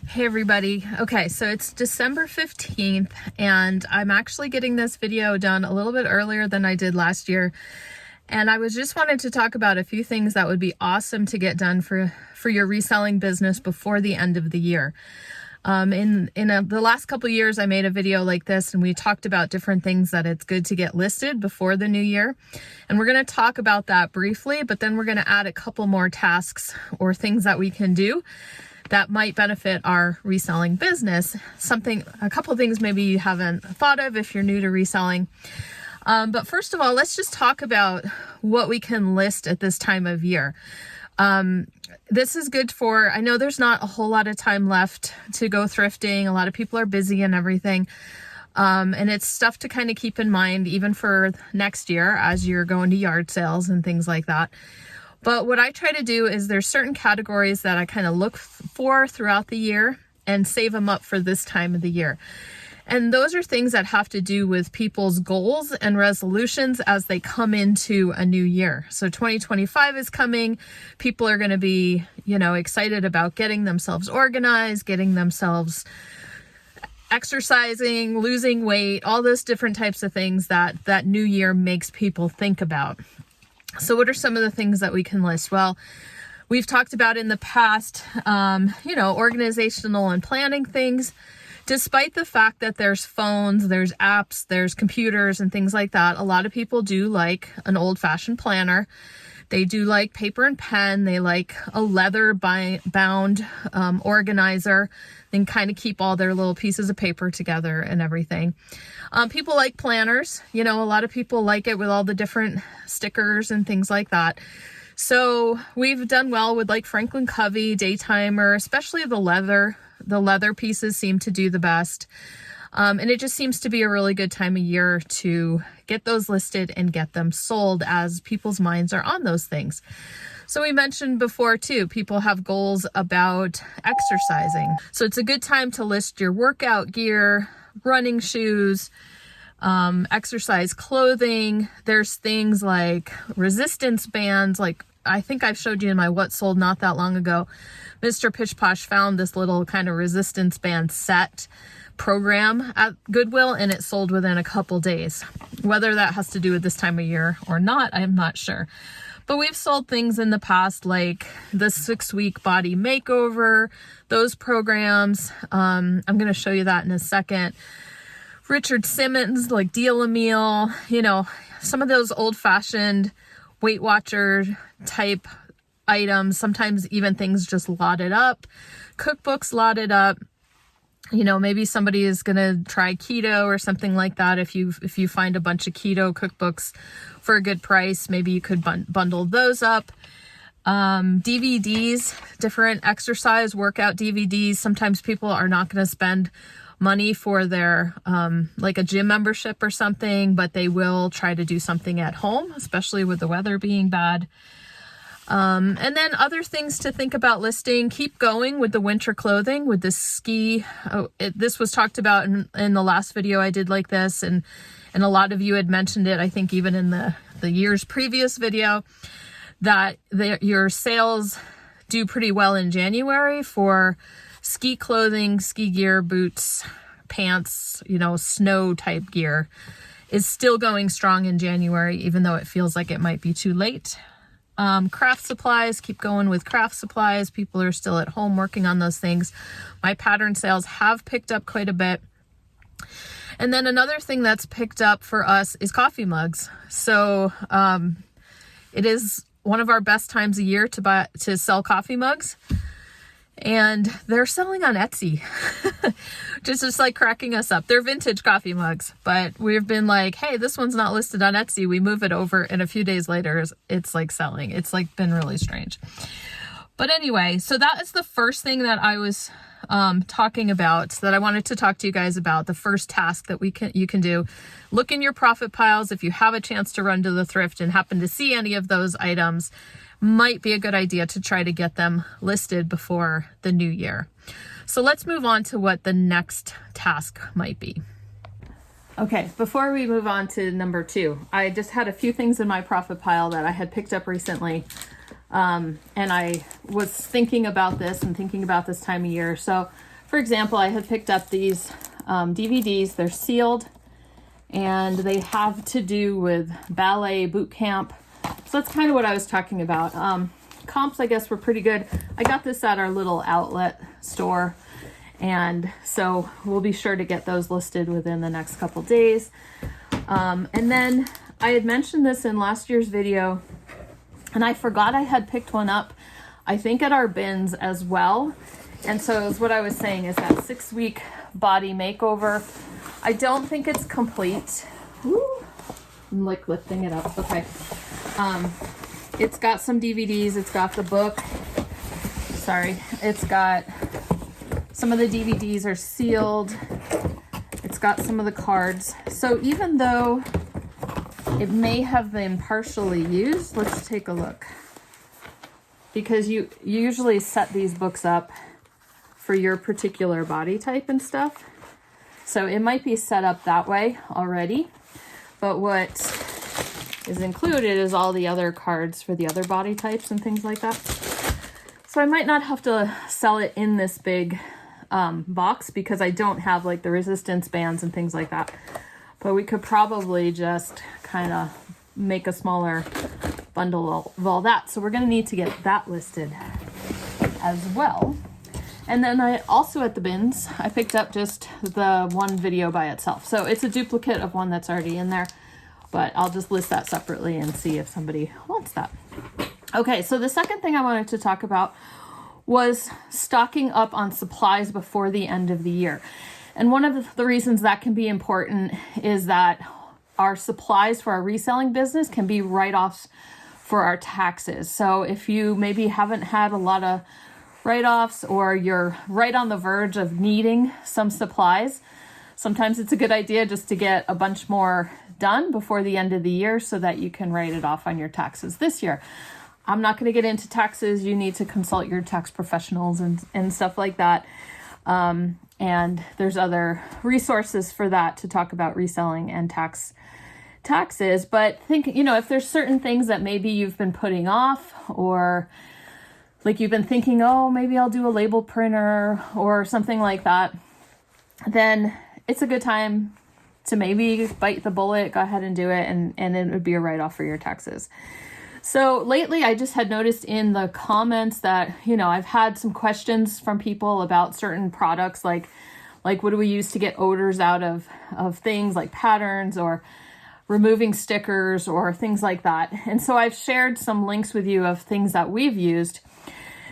Hey everybody. Okay, so it's December 15th and I'm actually getting this video done a little bit earlier than I did last year. And I was just wanted to talk about a few things that would be awesome to get done for your reselling business before the end of the year. The last couple years, I made a video like this and we talked about different things that it's good to get listed before the new year. And we're going to talk about that briefly, but then we're going to add a couple more tasks or things that we can do that might benefit our reselling business. A couple things maybe you haven't thought of if you're new to reselling. But first of all, let's just talk about what we can list at this time of year. This is good for, I know there's not a whole lot of time left to go thrifting. A lot of people are busy and everything. And it's stuff to kind of keep in mind, even for next year as you're going to yard sales and things like that. But what I try to do is there's certain categories that I kind of look for throughout the year and save them up for this time of the year. And those are things that have to do with people's goals and resolutions as they come into a new year. So 2025 is coming. People are going to be, excited about getting themselves organized, getting themselves exercising, losing weight, all those different types of things that new year makes people think about. So what are some of the things that we can list? Well, we've talked about in the past, organizational and planning things. Despite the fact that there's phones, there's apps, there's computers and things like that, a lot of people do like an old-fashioned planner. They do like paper and pen. They like a leather bound organizer and kind of keep all their little pieces of paper together and everything. People like planners. A lot of people like it with all the different stickers and things like that. So we've done well with like Franklin Covey, Daytimer, especially the leather. The leather pieces seem to do the best. And it just seems to be a really good time of year to get those listed and get them sold as people's minds are on those things. So we mentioned before too, people have goals about exercising. So it's a good time to list your workout gear, running shoes, exercise clothing. There's things like resistance bands. Like I think I've showed you in my What Sold not that long ago. Mr. Pitch Posh found this little kind of resistance band set program at Goodwill and it sold within a couple days. Whether that has to do with this time of year or not, I'm not sure. But we've sold things in the past like the 6-week body makeover, those programs. I'm going to show you that in a second. Richard Simmons, like Deal a Meal, some of those old-fashioned Weight Watcher type items, sometimes even things just lotted up, cookbooks lotted up. Maybe somebody is going to try keto or something like that. If you find a bunch of keto cookbooks for a good price, maybe you could bundle those up. DVDs, different exercise workout DVDs. Sometimes people are not going to spend money for their like a gym membership or something, but they will try to do something at home, especially with the weather being bad. And then other things to think about listing. Keep going with the winter clothing, with the ski. This was talked about in the last video I did like this, and a lot of you had mentioned it, I think even in the year's previous video, that your sales do pretty well in January for ski clothing, ski gear, boots, pants, snow type gear is still going strong in January, even though it feels like it might be too late. Craft supplies, keep going with craft supplies. People are still at home working on those things. My pattern sales have picked up quite a bit. And then another thing that's picked up for us is coffee mugs. So it is one of our best times a year to sell coffee mugs. And they're selling on Etsy, just like cracking us up. They're vintage coffee mugs, but we've been like, hey, this one's not listed on Etsy. We move it over and a few days later, it's like selling. It's like been really strange. But anyway, so that is the first thing that I was talking about, that I wanted to talk to you guys about. The first task that you can do. Look in your profit piles. If you have a chance to run to the thrift and happen to see any of those items, might be a good idea to try to get them listed before the new year. So let's move on to what the next task might be. Okay, before we move on to number 2, I just had a few things in my profit pile that I had picked up recently And I was thinking about this and thinking about this time of year. So for example, I had picked up these DVDs. They're sealed and they have to do with ballet boot camp. So that's kind of what I was talking about. Comps, I guess, were pretty good. I got this at our little outlet store, and so we'll be sure to get those listed within the next couple days. And then I had mentioned this in last year's video, and I forgot I had picked one up, I think at our bins as well. And so is what I was saying is that 6-week body makeover. I don't think it's complete. Woo. I'm like lifting it up. Okay. It's got some DVDs. It's got the book. Sorry. It's got some of the DVDs are sealed. It's got some of the cards. So even though it may have been partially used, let's take a look. Because you usually set these books up for your particular body type and stuff. So it might be set up that way already. But what is included is all the other cards for the other body types and things like that. So I might not have to sell it in this big box because I don't have like the resistance bands and things like that. But we could probably just kind of make a smaller bundle of all that. So we're going to need to get that listed as well. And then I also at the bins, I picked up just the one video by itself. So it's a duplicate of one that's already in there, but I'll just list that separately and see if somebody wants that. Okay, so the second thing I wanted to talk about was stocking up on supplies before the end of the year. And one of the reasons that can be important is that our supplies for our reselling business can be write-offs for our taxes. So if you maybe haven't had a lot of write-offs or you're right on the verge of needing some supplies, sometimes it's a good idea just to get a bunch more done before the end of the year so that you can write it off on your taxes this year. I'm not going to get into taxes. You need to consult your tax professionals and stuff like that. And there's other resources for that to talk about reselling and taxes. But think, if there's certain things that maybe you've been putting off, or like you've been thinking, oh, maybe I'll do a label printer or something like that, then it's a good time to maybe bite the bullet, go ahead and do it, and it would be a write-off for your taxes. So lately I just had noticed in the comments that, I've had some questions from people about certain products, like what do we use to get odors out of things like patterns or removing stickers or things like that. And so I've shared some links with you of things that we've used.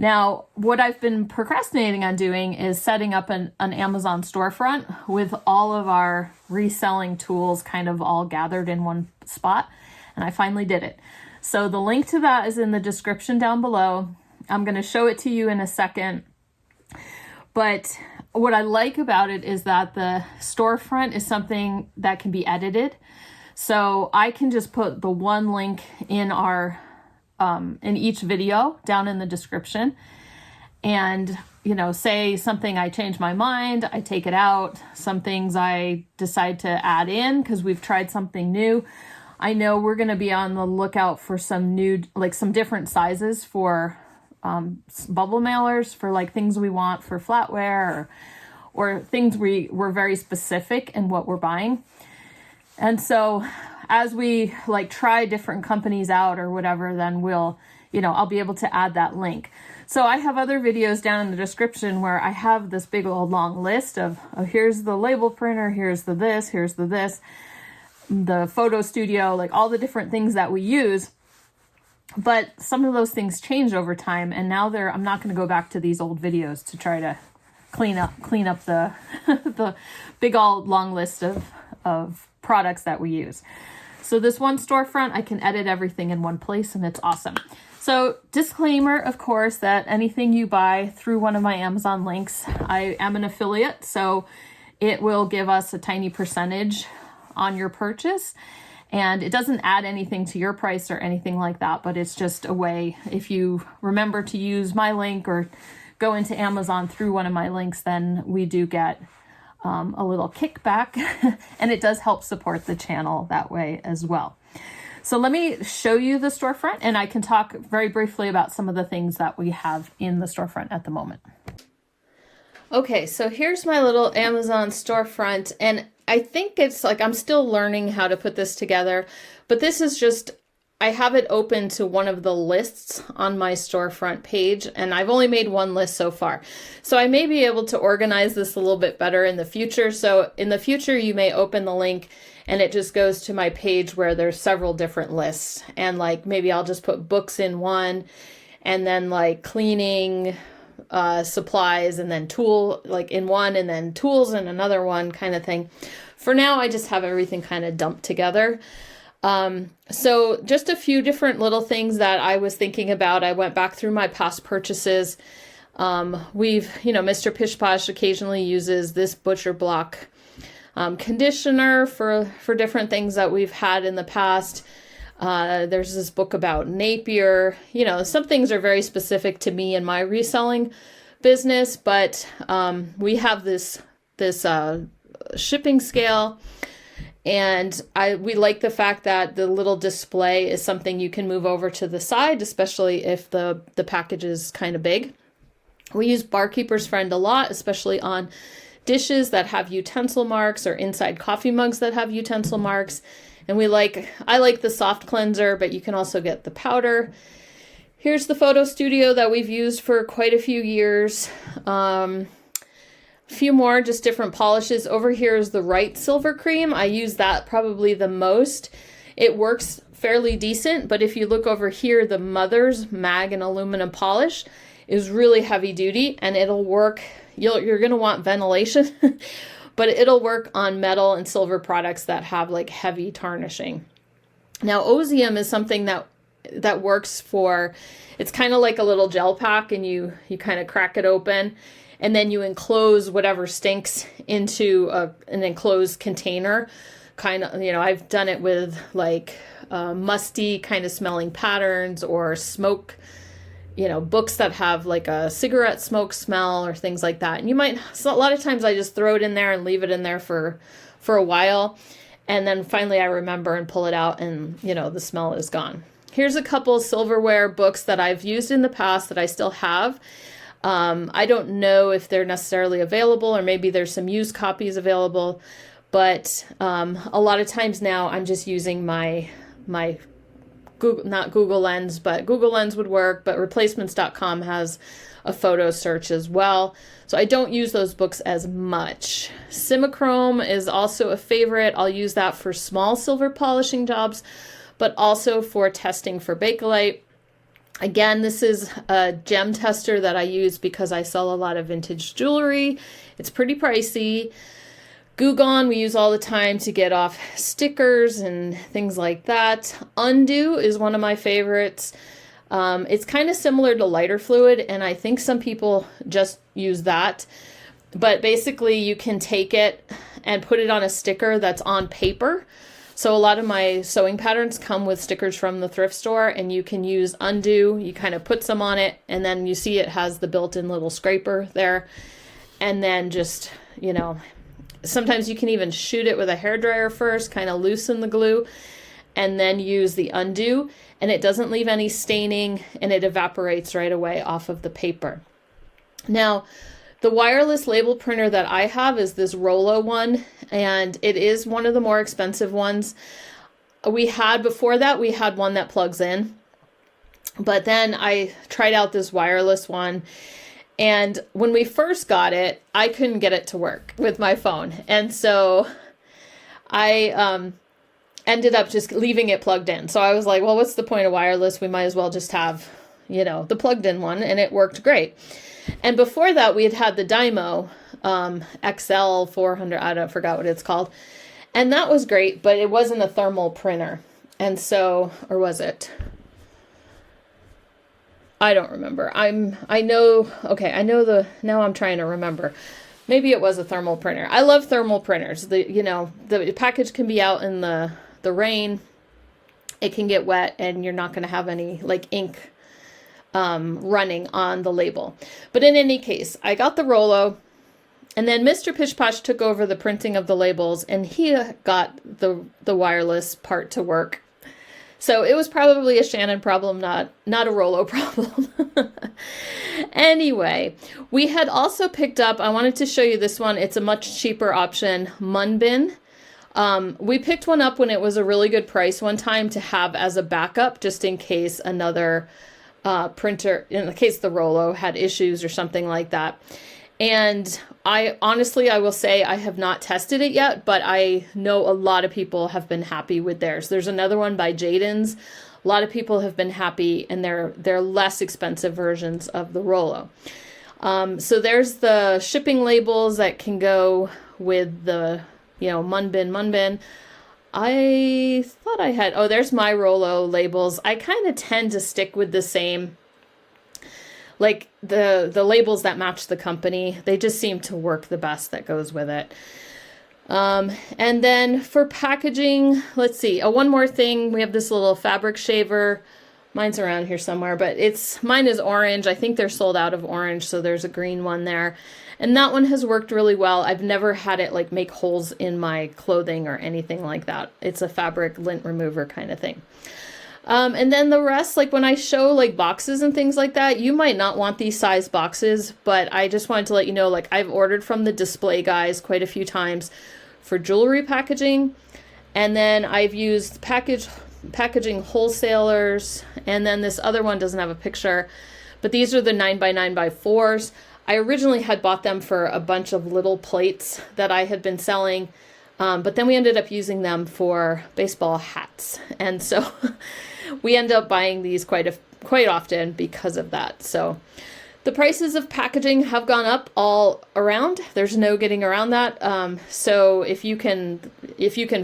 Now, what I've been procrastinating on doing is setting up an Amazon storefront with all of our reselling tools kind of all gathered in one spot. And I finally did it. So the link to that is in the description down below. I'm going to show it to you in a second. But what I like about it is that the storefront is something that can be edited. So I can just put the one link in our in each video down in the description, and say something I change my mind, I take it out. Some things I decide to add in because we've tried something new. I know we're going to be on the lookout for some new, like some different sizes for bubble mailers for like things we want for flatware or things we're very specific in what we're buying. And so as we like try different companies out or whatever, then I'll be able to add that link. So I have other videos down in the description where I have this big old long list of here's the label printer, here's the this, the photo studio, like all the different things that we use. But some of those things changed over time, and now I'm not going to go back to these old videos to try to clean up the the big old long list of products that we use. So this one storefront, I can edit everything in one place, and it's awesome. So disclaimer, of course, that anything you buy through one of my Amazon links, I am an affiliate, so it will give us a tiny percentage on your purchase. And it doesn't add anything to your price or anything like that, but it's just a way, if you remember to use my link or go into Amazon through one of my links, then we do get a little kickback, and it does help support the channel that way as well. So let me show you the storefront, and I can talk very briefly about some of the things that we have in the storefront at the moment. Okay, so here's my little Amazon storefront, and I think it's like I'm still learning how to put this together, but this is just, I have it open to one of the lists on my storefront page, and I've only made one list so far. So I may be able to organize this a little bit better in the future. So in the future, you may open the link and it just goes to my page where there's several different lists. And like maybe I'll just put books in one, and then like cleaning supplies, and then tool like in one, and then tools in another one, kind of thing. For now, I just have everything kind of dumped together. So just a few different little things that I was thinking about. I went back through my past purchases. Mr. Pish Posh occasionally uses this Butcher Block conditioner for different things that we've had in the past. There's this book about Napier. Some things are very specific to me and my reselling business, but we have this shipping scale, and we like the fact that the little display is something you can move over to the side, especially if the package is kind of big. We use Barkeeper's Friend a lot, especially on dishes that have utensil marks or inside coffee mugs that have utensil marks. And I like the soft cleanser, but you can also get the powder. Here's the photo studio that we've used for quite a few years. A few more, just different polishes. Over here is the Right Silver Cream. I use that probably the most. It works fairly decent, but if you look over here, the Mother's Mag and Aluminum Polish is really heavy duty, and it'll work. You're going to want ventilation, but it'll work on metal and silver products that have like heavy tarnishing. Now, Ozium is something that works for, it's kind of like a little gel pack, and you kind of crack it open, and then you enclose whatever stinks into an enclosed container. I've done it with like musty kind of smelling patterns, or smoke, books that have like a cigarette smoke smell or things like that. And a lot of times I just throw it in there and leave it in there for a while. And then finally I remember and pull it out, and, the smell is gone. Here's a couple silverware books that I've used in the past that I still have. I don't know if they're necessarily available, or maybe there's some used copies available, but a lot of times now I'm just using my Google, not Google Lens, but Google Lens would work, but replacements.com has a photo search as well. So I don't use those books as much. Simichrome is also a favorite. I'll use that for small silver polishing jobs, but also for testing for Bakelite. Again, this is a gem tester that I use because I sell a lot of vintage jewelry. It's pretty pricey. Goo Gone we use all the time to get off stickers and things like that. Undo is one of my favorites. It's kind of similar to lighter fluid, and I think some people just use that. But basically you can take it and put it on a sticker that's on paper. So a lot of my sewing patterns come with stickers from the thrift store, and you can use Undo. You kind of put some on it, and then you see it has the built-in little scraper there. And then just, sometimes you can even shoot it with a hairdryer first, kind of loosen the glue, and then use the Undo, and it doesn't leave any staining, and it evaporates right away off of the paper. Now, the wireless label printer that I have is this Rollo one, and it is one of the more expensive ones. Before that, we had one that plugs in, but then I tried out this wireless one. And when we first got it, I couldn't get it to work with my phone. And so I ended up just leaving it plugged in. So I was like, well, what's the point of wireless? We might as well just have, the plugged in one. And it worked great. And before that, we had the Dymo XL 400, I forgot what it's called. And that was great, but it wasn't a thermal printer. And so, or was it? I don't remember. Now I'm trying to remember. Maybe it was a thermal printer. I love thermal printers. The package can be out in the rain. It can get wet, and you're not going to have any like ink running on the label. But in any case, I got the Rollo, and then Mr. Pish Posh took over the printing of the labels, and he got the wireless part to work. So it was probably a Shannon problem, not a Rollo problem. Anyway, we had also picked up, I wanted to show you this one. It's a much cheaper option, Munbin. We picked one up when it was a really good price one time to have as a backup, just in case another printer, in the case the Rollo had issues or something like that. And I will say I have not tested it yet, but I know a lot of people have been happy with theirs. There's another one by Jaden's. A lot of people have been happy, and they're less expensive versions of the Rollo. So there's the shipping labels that can go with the, Munbin. I thought I had, there's my Rollo labels. I kind of tend to stick with the same, like the labels that match the company. They just seem to work the best that goes with it. And then for packaging, let's see. One more thing. We have this little fabric shaver. Mine's around here somewhere, but mine is orange. I think they're sold out of orange, so there's a green one there. And that one has worked really well. I've never had it like make holes in my clothing or anything like that. It's a fabric lint remover kind of thing. And then the rest, like when I show like boxes and things like that, you might not want these size boxes, but I just wanted to let you know, like I've ordered from the display guys quite a few times for jewelry packaging. And then I've used packaging wholesalers. And then this other one doesn't have a picture, but these are the 9x9x4s. I originally had bought them for a bunch of little plates that I had been selling. But then we ended up using them for baseball hats. And so we end up buying these quite often because of that. So the prices of packaging have gone up all around. There's no getting around that. So if you can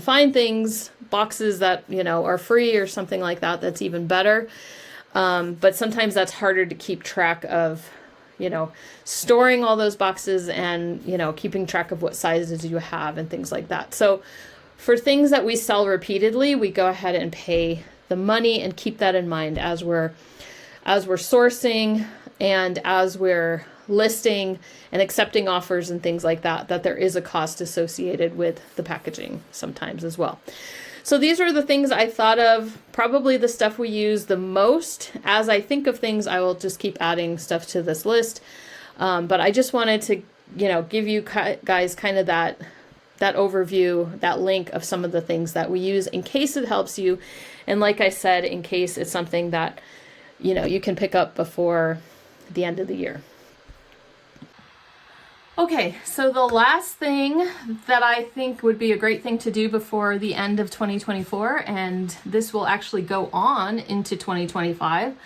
find things, boxes that, are free or something like that, that's even better. But sometimes that's harder to keep track of, storing all those boxes and, keeping track of what sizes you have and things like that. So for things that we sell repeatedly, we go ahead and pay the money and keep that in mind as we're sourcing and as we're listing and accepting offers and things like that, that there is a cost associated with the packaging sometimes as well. So these are the things I thought of, probably the stuff we use the most. As I think of things, I will just keep adding stuff to this list. But I just wanted to, give you guys kind of that overview, that link of some of the things that we use in case it helps you. And like I said, in case it's something that, you can pick up before the end of the year. Okay, so the last thing that I think would be a great thing to do before the end of 2024, and this will actually go on into 2025,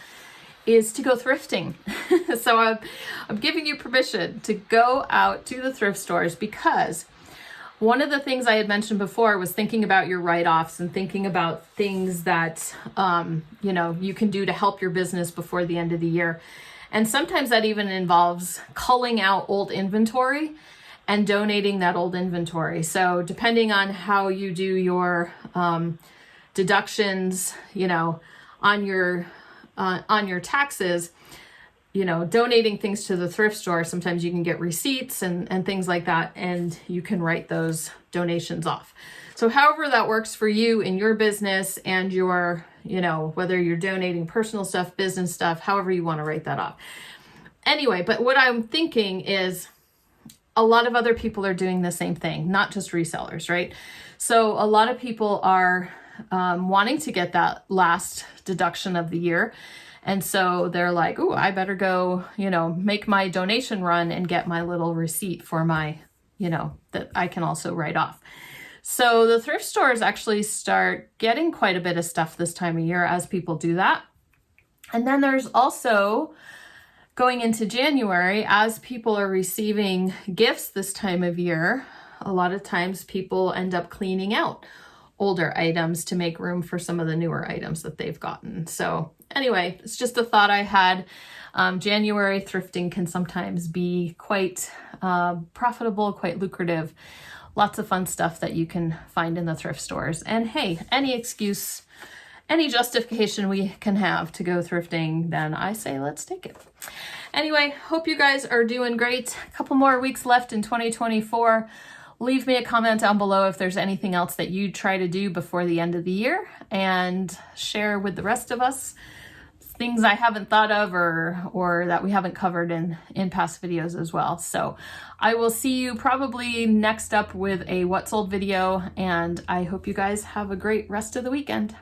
is to go thrifting. So I'm giving you permission to go out to the thrift stores, because one of the things I had mentioned before was thinking about your write-offs and thinking about things that, you can do to help your business before the end of the year. And sometimes that even involves culling out old inventory and donating that old inventory. So depending on how you do your deductions, on your taxes, donating things to the thrift store, sometimes you can get receipts and things like that, and you can write those donations off. So however that works for you in your business and your, whether you're donating personal stuff, business stuff, however you want to write that off. Anyway, but what I'm thinking is a lot of other people are doing the same thing, not just resellers, right? So a lot of people are wanting to get that last deduction of the year. And so they're like, oh, I better go, make my donation run and get my little receipt for my, that I can also write off. So the thrift stores actually start getting quite a bit of stuff this time of year as people do that. And then there's also going into January, as people are receiving gifts this time of year, a lot of times people end up cleaning out older items to make room for some of the newer items that they've gotten. So anyway, it's just a thought I had. January thrifting can sometimes be quite profitable, quite lucrative. Lots of fun stuff that you can find in the thrift stores. And hey, any excuse, any justification we can have to go thrifting, then I say let's take it. Anyway, hope you guys are doing great. A couple more weeks left in 2024. leave me a comment down below if there's anything else that you try to do before the end of the year, and share with the rest of us things I haven't thought of or that we haven't covered in past videos as well. So I will see you probably next up with a what sold video, and I hope you guys have a great rest of the weekend.